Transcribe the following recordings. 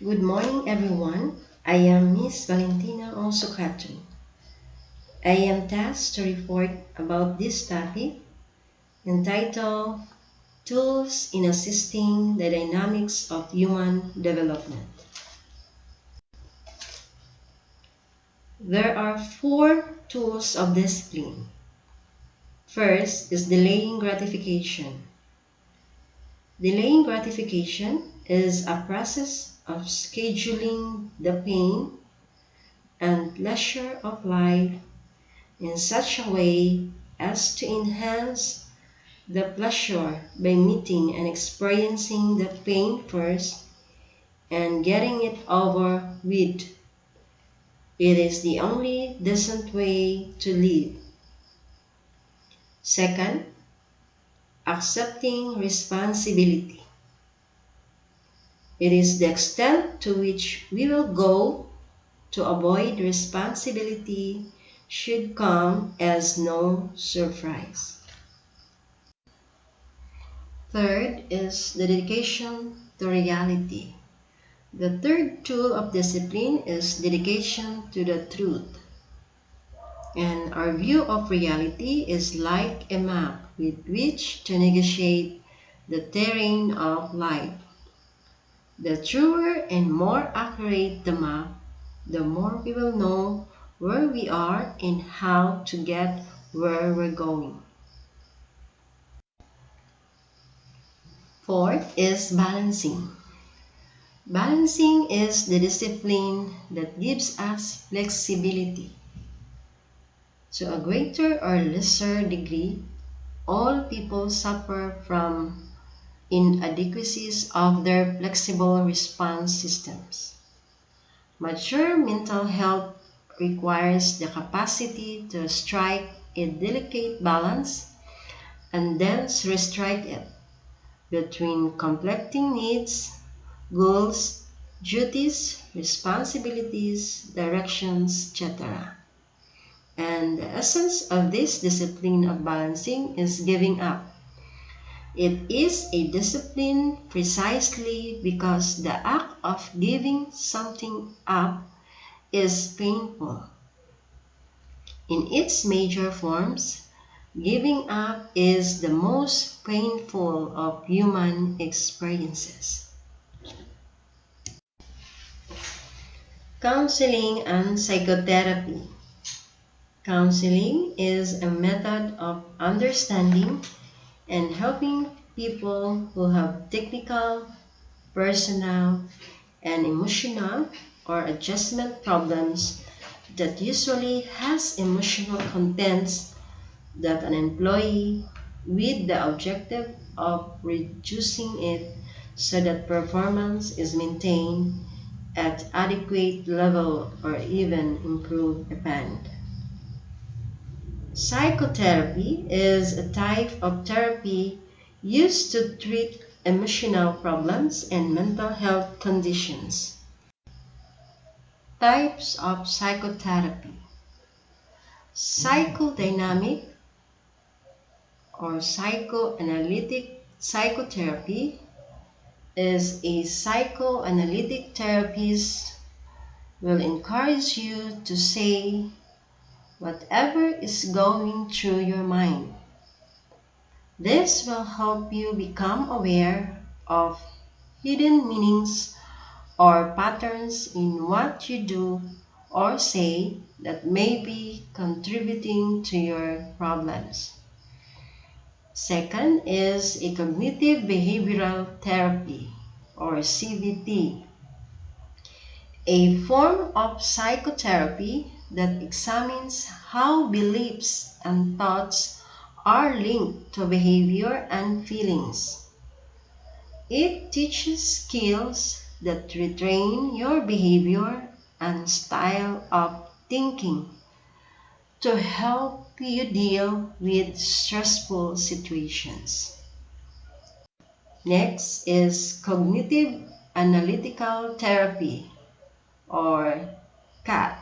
Good morning, everyone. I am Miss Valentina Onsukato. I am tasked to report about this topic entitled Tools in Assisting the Dynamics of Human Development. There are four tools of discipline. First is delaying gratification. Delaying gratification is a process of scheduling the pain and pleasure of life in such a way as to enhance the pleasure by meeting and experiencing the pain first and getting it over with. It is the only decent way to live. Second, accepting responsibility. It is the extent to which we will go to avoid responsibility should come as no surprise. Third is the dedication to reality. The third tool of discipline is dedication to the truth. And our view of reality is like a map with which to negotiate the terrain of life. The truer and more accurate the map, the more we will know where we are and how to get where we're going. Fourth is balancing. Balancing is the discipline that gives us flexibility. To a greater or lesser degree, all people suffer from inadequacies of their flexible response systems. Mature mental health requires the capacity to strike a delicate balance and then restrike it between conflicting needs, goals, duties, responsibilities, directions, etc. And the essence of this discipline of balancing is giving up. It is a discipline precisely because the act of giving something up is painful. In its major forms, giving up is the most painful of human experiences. Counseling and psychotherapy. Counseling is a method of understanding and helping people who have technical, personal, and emotional or adjustment problems that usually has emotional contents that an employee with the objective of reducing it so that performance is maintained at adequate level or even improve upon. Psychotherapy is a type of therapy used to treat emotional problems and mental health conditions. Types of psychotherapy. Psychodynamic or psychoanalytic psychotherapy is a psychoanalytic therapist will encourage you to say whatever is going through your mind. This will help you become aware of hidden meanings or patterns in what you do or say that may be contributing to your problems. Second is a cognitive behavioral therapy or CBT, a form of psychotherapy that examines how beliefs and thoughts are linked to behavior and feelings. It teaches skills that retrain your behavior and style of thinking to help you deal with stressful situations. Next is cognitive analytical therapy or CAT.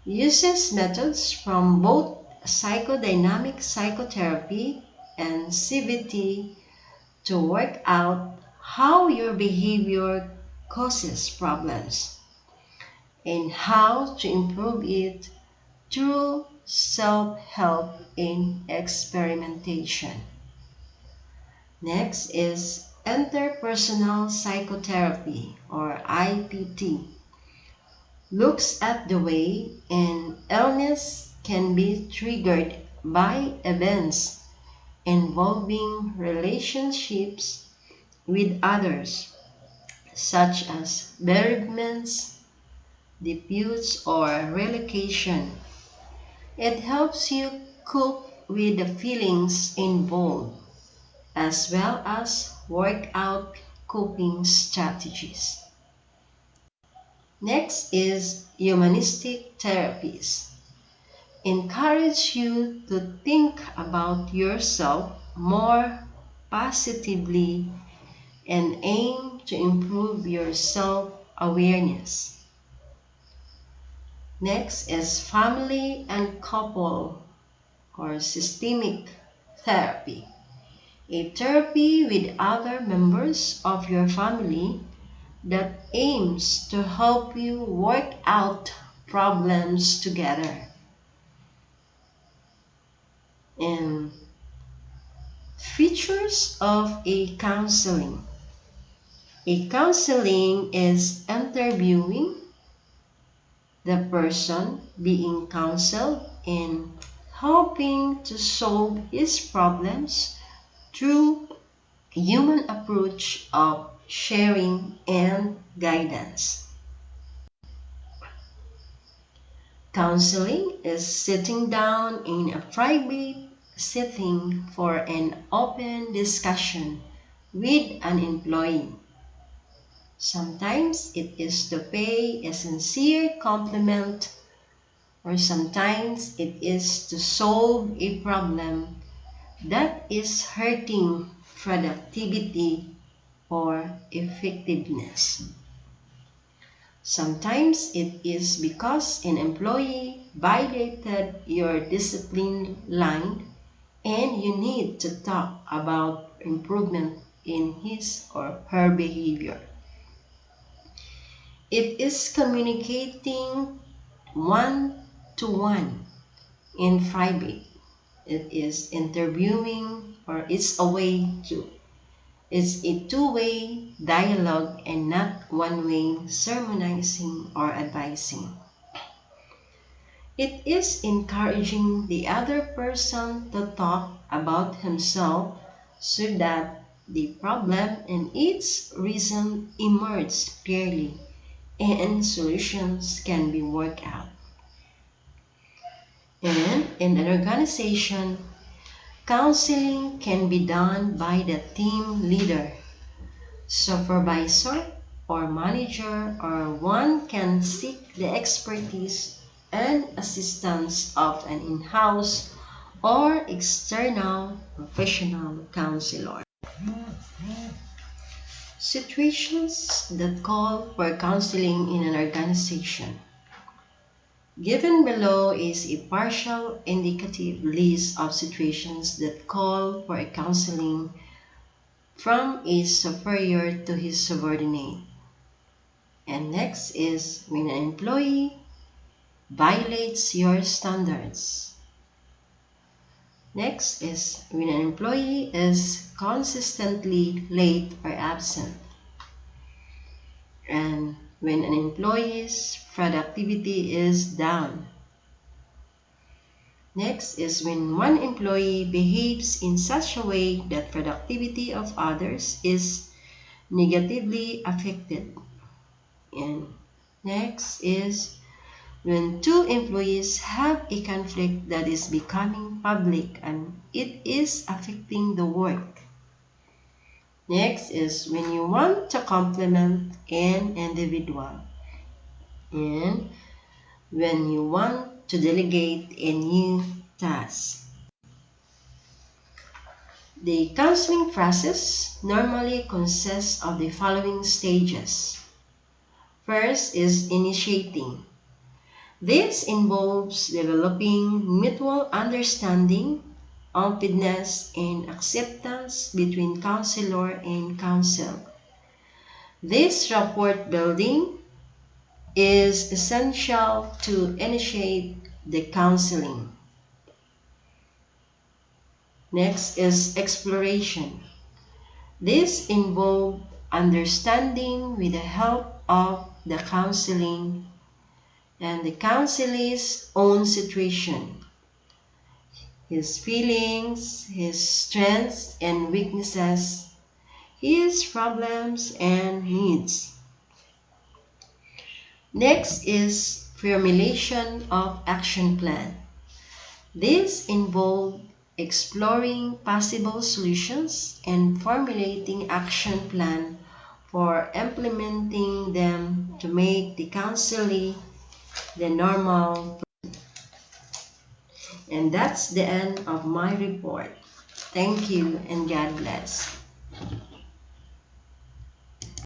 Uses methods from both psychodynamic psychotherapy and CBT to work out how your behavior causes problems and how to improve it through self-help and experimentation. Next is interpersonal psychotherapy or IPT. Looks at the way an illness can be triggered by events involving relationships with others, such as bereavements, disputes, or relocation. It helps you cope with the feelings involved, as well as work out coping strategies. Next is humanistic therapies. Encourage you to think about yourself more positively and aim to improve your self-awareness. Next is family and couple or systemic therapy. A therapy with other members of your family that aims to help you work out problems together. And features of a counseling. A counseling is interviewing the person being counseled and helping to solve his problems through a human approach of sharing and guidance. Counseling is sitting down in a private setting for an open discussion with an employee. Sometimes it is to pay a sincere compliment, or sometimes it is to solve a problem that is hurting productivity or effectiveness. Sometimes it is because an employee violated your discipline line and you need to talk about improvement in his or her behavior. It is communicating one-to-one in private. It is interviewing, or it's a two-way dialogue and not one-way sermonizing or advising. It is encouraging the other person to talk about himself so that the problem and its reason emerge clearly and solutions can be worked out. And in an organization, counseling can be done by the team leader, supervisor, or manager, or one can seek the expertise and assistance of an in-house or external professional counselor. Situations that call for counseling in an organization. Given below is a partial indicative list of situations that call for a counseling from a superior to his subordinate. And next is when an employee violates your standards. Next is when an employee is consistently late or absent. And when an employee's productivity is down. Next is when one employee behaves in such a way that productivity of others is negatively affected. And next is when two employees have a conflict that is becoming public and it is affecting the work. Next is when you want to compliment an individual and when you want to delegate a new task. The counseling process normally consists of the following stages. First is initiating. This involves developing mutual understanding, openness, and acceptance between counselor and counsel. This rapport building is essential to initiate the counseling. Next is exploration. This involves understanding with the help of the counseling and the counselee's own situation, his feelings, his strengths and weaknesses, his problems and needs. Next is formulation of action plan. This involves exploring possible solutions and formulating action plan for implementing them to make the counselee the normal. And that's the end of my report. Thank you and God bless.